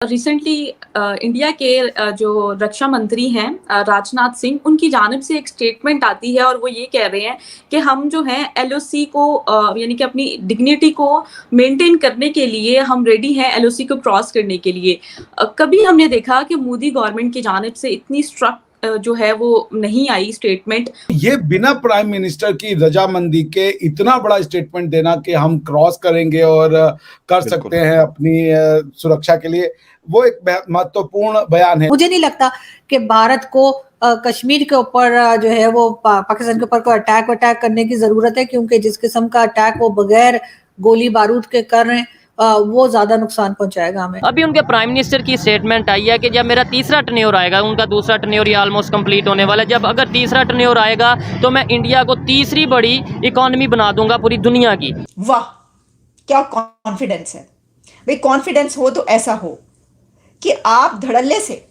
Recently India के जो रक्षा मंत्री हैं राजनाथ सिंह, उनकी जानिब से एक स्टेटमेंट आती है और वो ये कह रहे हैं कि हम जो हैं एलओसी को यानी कि अपनी डिग्निटी को मेंटेन करने के लिए हम रेडी हैं एलओसी को क्रॉस करने के लिए। कभी हमने देखा कि मोदी गवर्नमेंट की जानिब से इतनी स्ट्रक्ट जो है वो नहीं आई स्टेटमेंट। ये बिना प्राइम मिनिस्टर की रजामंदी के इतना बड़ा स्टेटमेंट देना कि हम क्रॉस करेंगे और कर सकते हैं अपनी सुरक्षा के लिए, वो एक महत्वपूर्ण बयान है। मुझे नहीं लगता कि भारत को कश्मीर के ऊपर जो है वो पाकिस्तान के ऊपर कोई अटैक करने की जरूरत है, क्योंकि जिस किस्म का अटैक वो बगैर गोली बारूद के कर रहे हैं वो ज्यादा नुकसान पहुंचाएगा हमें। अभी उनके प्राइम मिनिस्टर की स्टेटमेंट आई है कि जब मेरा तीसरा टर्न्योर आएगा, उनका दूसरा टर्न्योर ये ऑलमोस्ट कंप्लीट होने वाला है, जब अगर तीसरा टर्न्योर आएगा तो मैं इंडिया को तीसरी बड़ी इकोनॉमी बना दूंगा पूरी दुनिया की। वाह, क्या कॉन्फिडेंस है भाई। कॉन्फिडेंस हो तो ऐसा हो कि आप धड़ल्ले से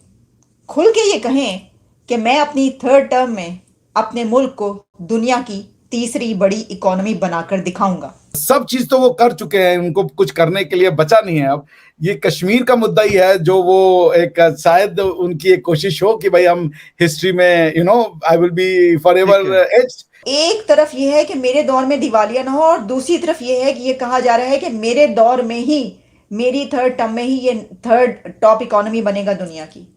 खुल के ये कहें कि मैं अपनी थर्ड टर्म में अपने मुल्क को दुनिया की तीसरी बड़ी इकोनॉमी बनाकर दिखाऊंगा। सब चीज तो वो कर चुके हैं, उनको कुछ करने के लिए बचा नहीं है। अब ये कश्मीर का मुद्दा ही है जो वो एक शायद उनकी एक कोशिश हो कि भाई हम हिस्ट्री में I will be forever aged. एक तरफ ये है कि मेरे दौर में दिवालिया ना हो, और दूसरी तरफ ये है कि ये कहा जा रहा है कि मेरे दौर में ही, मेरी थर्ड टर्म में ही ये थर्ड टॉप इकोनॉमी बनेगा दुनिया की।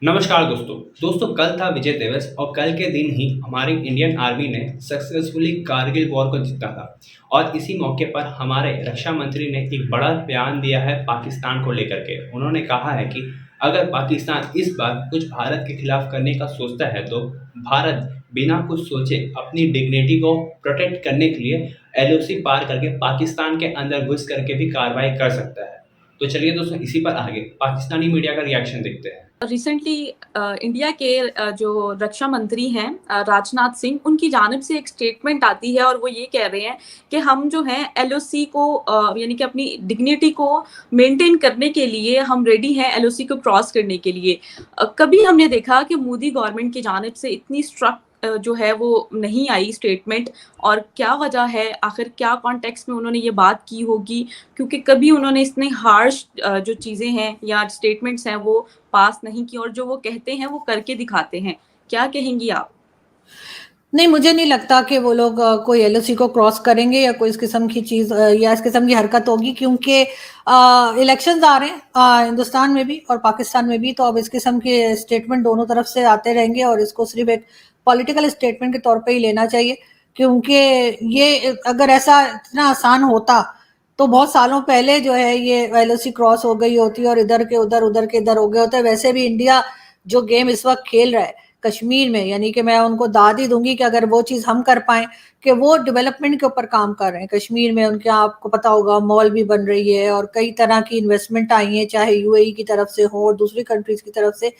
नमस्कार दोस्तों, कल था विजय दिवस और कल के दिन ही हमारी इंडियन आर्मी ने सक्सेसफुली कारगिल वॉर को जीता था। और इसी मौके पर हमारे रक्षा मंत्री ने एक बड़ा बयान दिया है पाकिस्तान को लेकर के। उन्होंने कहा है कि अगर पाकिस्तान इस बार कुछ भारत के खिलाफ करने का सोचता है तो भारत बिना कुछ सोचे अपनी डिग्निटी को प्रोटेक्ट करने के लिए एलओसी पार करके पाकिस्तान के अंदर घुस करके भी कार्रवाई कर सकता है। तो चलिए दोस्तों, इसी पर आगे पाकिस्तानी मीडिया का रिएक्शन देखते हैं। रिसेंटली इंडिया के जो रक्षा मंत्री हैं राजनाथ सिंह, उनकी जानिब से एक स्टेटमेंट आती है और वो ये कह रहे हैं कि हम जो हैं एलओसी को यानी कि अपनी डिग्निटी को मेंटेन करने के लिए हम रेडी हैं एलओसी को क्रॉस करने के लिए। कभी हमने देखा कि मोदी गवर्नमेंट की जानिब से इतनी स्ट्रक्ट जो है वो नहीं आई स्टेटमेंट, और क्या वजह है, आखिर क्या कॉन्टेक्स्ट में उन्होंने ये बात की होगी, क्योंकि कभी उन्होंने इतने हार्श जो चीज़ें हैं या स्टेटमेंट्स हैं वो पास नहीं की, और जो वो कहते हैं वो करके दिखाते हैं। क्या कहेंगी आप? नहीं, मुझे नहीं लगता कि वो लोग कोई एलओसी को क्रॉस करेंगे या कोई इस किस्म की चीज या इस किस्म की हरकत होगी, क्योंकि इलेक्शंस आ रहे हैं हिंदुस्तान में भी और पाकिस्तान में भी। तो अब इस किस्म के स्टेटमेंट दोनों तरफ से आते रहेंगे और इसको सिर्फ एक पॉलिटिकल स्टेटमेंट के तौर पे ही लेना चाहिए, क्योंकि ये अगर ऐसा इतना आसान होता तो बहुत सालों पहले जो है ये एलओसी क्रॉस हो गई होती और इधर के उधर, उधर के इधर हो गए होते। वैसे भी इंडिया जो गेम इस वक्त खेल रहा है कश्मीर में, यानी कि मैं उनको दाद ही दूंगी कि अगर वो चीज़ हम कर पाएं कि वो डेवलपमेंट के ऊपर काम कर रहे हैं कश्मीर में। उनके आपको पता होगा मॉल भी बन रही है और कई तरह की इन्वेस्टमेंट आई है, चाहे यूएई की तरफ से हो और दूसरी कंट्रीज की तरफ से।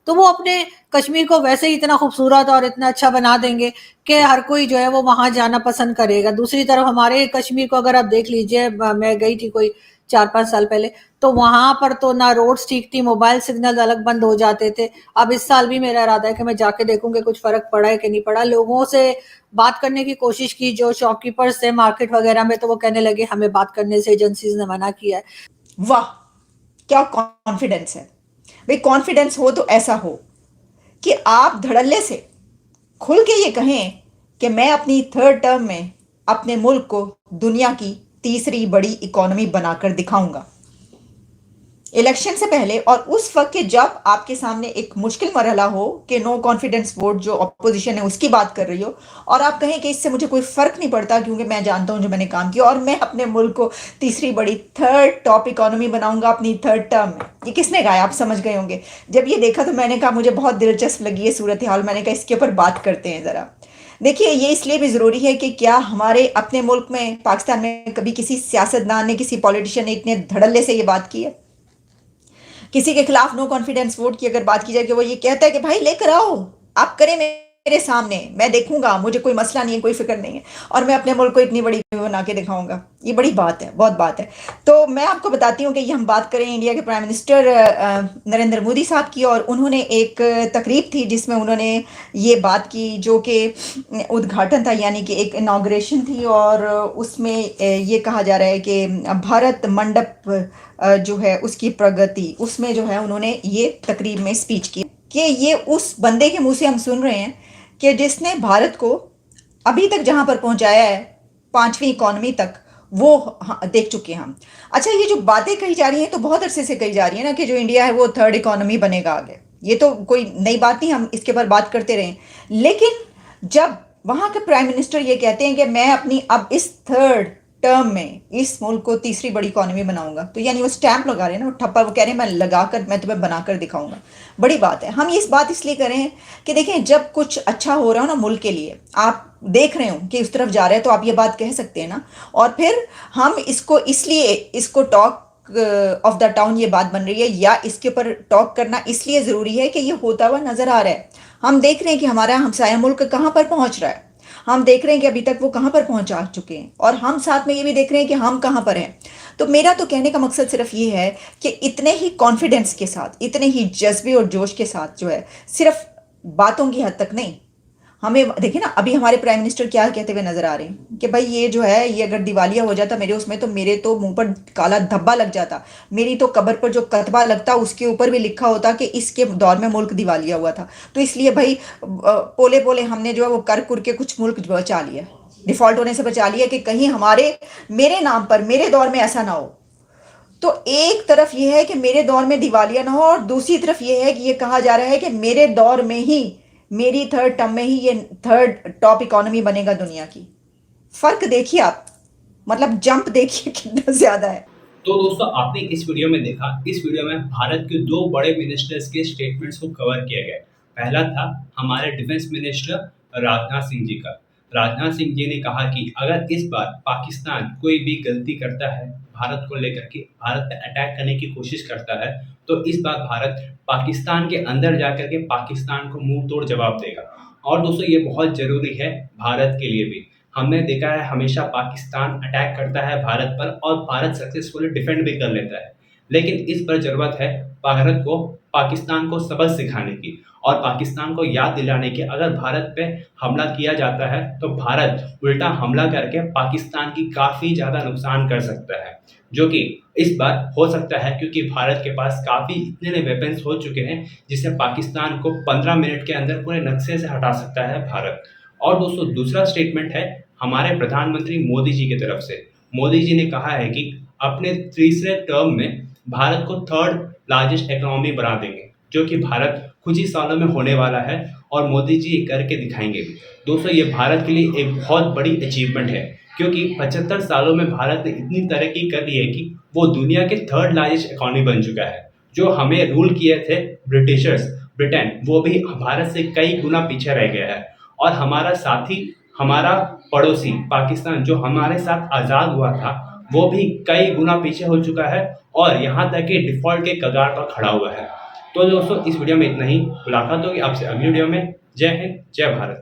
तो वो अपने कश्मीर को वैसे ही इतना खूबसूरत और इतना अच्छा बना देंगे कि हर कोई जो है वो वहां जाना पसंद करेगा। दूसरी तरफ हमारे कश्मीर को अगर आप देख लीजिए, मैं गई थी कोई 4-5 साल पहले, तो वहां पर तो ना रोड्स ठीक थी, मोबाइल सिग्नल अलग बंद हो जाते थे। अब इस साल भी मेरा इरादा है कि मैं जाके देखूंगी कुछ फर्क पड़ा है कि नहीं पड़ा। लोगों से बात करने की कोशिश की जो शॉपकीपर्स थे मार्केट वगैरह में, तो वो कहने लगे हमें बात करने से एजेंसीज ने मना किया है। वाह, क्या कॉन्फिडेंस है भाई। कॉन्फिडेंस हो तो ऐसा हो कि आप धड़ल्ले से खुल के ये कहें कि मैं अपनी थर्ड टर्म में अपने मुल्क को दुनिया की तीसरी बड़ी इकोनॉमी बनाकर दिखाऊंगा। इलेक्शन से पहले और उस वक्त के जब आपके सामने एक मुश्किल मरहला हो कि नो कॉन्फिडेंस वोट जो अपोजिशन है उसकी बात कर रही हो, और आप कहें कि इससे मुझे कोई फर्क नहीं पड़ता क्योंकि मैं जानता हूं जो मैंने काम किया और मैं अपने मुल्क को तीसरी बड़ी थर्ड टॉप इकोनॉमी बनाऊंगा अपनी थर्ड टर्म में। ये किसने कहा, आप समझ गए होंगे। जब ये देखा तो मैंने कहा मुझे बहुत दिलचस्प लगी है सूरत हाल। मैंने कहा इसके ऊपर बात करते हैं ज़रा। देखिए, ये इसलिए भी ज़रूरी है कि क्या हमारे अपने मुल्क में पाकिस्तान में कभी किसी सियासतदान ने, किसी पॉलिटिशियन ने इतने धड़ल्ले से ये बात की है? किसी के खिलाफ नो कॉन्फिडेंस वोट की अगर बात की जाए कि वो ये कहता है कि भाई लेकर आओ, आप करें मेरे सामने, मैं देखूंगा, मुझे कोई मसला नहीं है, कोई फिक्र नहीं है, और मैं अपने मुल्क को इतनी बड़ी बना के दिखाऊंगा। ये बड़ी बात है, बहुत बात है। तो मैं आपको बताती हूँ कि ये हम बात करें इंडिया के प्राइम मिनिस्टर नरेंद्र मोदी साहब की, और उन्होंने एक तकरीब थी जिसमें उन्होंने ये बात की, जो कि उद्घाटन था, यानी कि एक इनाग्रेशन थी, और उसमें ये कहा जा रहा है कि भारत मंडप जो है उसकी प्रगति, उसमें जो है उन्होंने ये तकरीब में स्पीच की कि ये उस बंदे के मुंह से हम सुन रहे हैं कि जिसने भारत को अभी तक जहां पर पहुंचाया है, 5वीं इकॉनमी तक, वो देख चुके हैं हम। अच्छा, ये जो बातें कही जा रही हैं तो बहुत अरसे से कही जा रही है ना कि जो इंडिया है वो 3rd इकॉनमी बनेगा आगे। ये तो कोई नई बात नहीं, हम इसके ऊपर बात करते रहे। लेकिन जब वहां के प्राइम मिनिस्टर ये कहते हैं कि मैं अपनी अब इस 3rd टर्म में इस मुल्क को 3री बड़ी इकॉनमी बनाऊंगा, तो यानी वो स्टैंप लगा रहे हैं ना, वो ठप्पा, वो कह रहे हैं मैं लगाकर, मैं तुम्हें बनाकर दिखाऊंगा। बड़ी बात है। हम इस बात इसलिए कर रहे हैं कि देखें, जब कुछ अच्छा हो रहा हो ना मुल्क के लिए, आप देख रहे हो कि उस तरफ जा रहे हैं, तो आप ये बात कह सकते हैं ना। और फिर हम इसको इसलिए, इसको टॉक ऑफ द टाउन ये बात बन रही है, या इसके ऊपर टॉक करना इसलिए ज़रूरी है कि ये होता हुआ नज़र आ रहा है। हम देख रहे हैं कि हमारा हमसाया मुल्क कहाँ पर पहुँच रहा है, हम देख रहे हैं कि अभी तक वो कहाँ पर पहुँचा चुके हैं, और हम साथ में ये भी देख रहे हैं कि हम कहाँ पर हैं। तो मेरा तो कहने का मकसद सिर्फ ये है कि इतने ही कॉन्फिडेंस के साथ, इतने ही जज्बे और जोश के साथ जो है, सिर्फ बातों की हद तक नहीं, हमें देखिए ना, अभी हमारे प्राइम मिनिस्टर क्या कहते हुए नजर आ रहे हैं कि भाई ये जो है, ये अगर दिवालिया हो जाता मेरे उसमें, तो मेरे तो मुंह पर काला धब्बा लग जाता, मेरी तो कब्र पर जो कतबा लगता उसके ऊपर भी लिखा होता कि इसके दौर में मुल्क दिवालिया हुआ था। तो इसलिए भाई पोले पोले हमने जो है वो कर कुर के कुछ मुल्क बचा लिया, डिफॉल्ट होने से बचा लिया, कि कहीं हमारे, मेरे नाम पर, मेरे दौर में ऐसा ना हो। तो एक तरफ ये है कि मेरे दौर में दिवालिया ना हो, और दूसरी तरफ ये है कि ये कहा जा रहा है कि मेरे दौर में ही, मेरी 3rd टर्म में ही ये 3rd टॉप इकोनॉमी बनेगा दुनिया की। फर्क देखिए आप, मतलब जंप देखिए कितना ज्यादा है। तो दोस्तों, आपने इस वीडियो में देखा, इस वीडियो में भारत के 2 बड़े मिनिस्टर्स के स्टेटमेंट्स को कवर किया गया। पहला था हमारे डिफेंस मिनिस्टर राजनाथ सिंह जी का। राजनाथ सिंह जी ने कहा कि अगर इस बार पाकिस्तान कोई भी गलती करता है भारत को लेकर के, भारत पे अटैक करने की कोशिश करता है, तो इस बार भारत पाकिस्तान के अंदर जाकर के पाकिस्तान को मुंह तोड़ जवाब देगा। और दोस्तों, ये बहुत ज़रूरी है भारत के लिए भी। हमने देखा है हमेशा पाकिस्तान अटैक करता है भारत पर, और भारत सक्सेसफुली डिफेंड भी कर लेता है। लेकिन इस पर ज़रूरत है भारत को पाकिस्तान को सबक सिखाने की, और पाकिस्तान को याद दिलाने की, अगर भारत पे हमला किया जाता है तो भारत उल्टा हमला करके पाकिस्तान की काफ़ी ज़्यादा नुकसान कर सकता है, जो कि इस बार हो सकता है, क्योंकि भारत के पास काफ़ी इतने वेपन्स हो चुके हैं जिससे पाकिस्तान को 15 मिनट के अंदर पूरे नक्शे से हटा सकता है भारत। और दोस्तों, दूसरा स्टेटमेंट है हमारे प्रधानमंत्री मोदी जी की तरफ से। मोदी जी ने कहा है कि अपने 3रे टर्म में भारत को 3rd लार्जेस्ट इकोनॉमी बना देंगे, जो कि भारत कुछ ही सालों में होने वाला है, और मोदी जी ये करके दिखाएंगे। दोस्तों, ये भारत के लिए एक बहुत बड़ी अचीवमेंट है, क्योंकि 75 सालों में भारत ने इतनी तरक्की कर ली है कि वो दुनिया के 3rd लार्जेस्ट इकोनॉमी बन चुका है। जो हमें रूल किए थे ब्रिटिशर्स, ब्रिटेन, वो भी भारत से कई गुना पीछे रह गया है। और हमारा साथी, हमारा पड़ोसी पाकिस्तान, जो हमारे साथ आज़ाद हुआ था, वो भी कई गुना पीछे हो चुका है, और यहाँ तक कि डिफ़ॉल्ट के कगार पर खड़ा हुआ है। तो दोस्तों, इस वीडियो में इतना ही। मुलाकात होगी आपसे अगली वीडियो में। जय हिंद, जय भारत।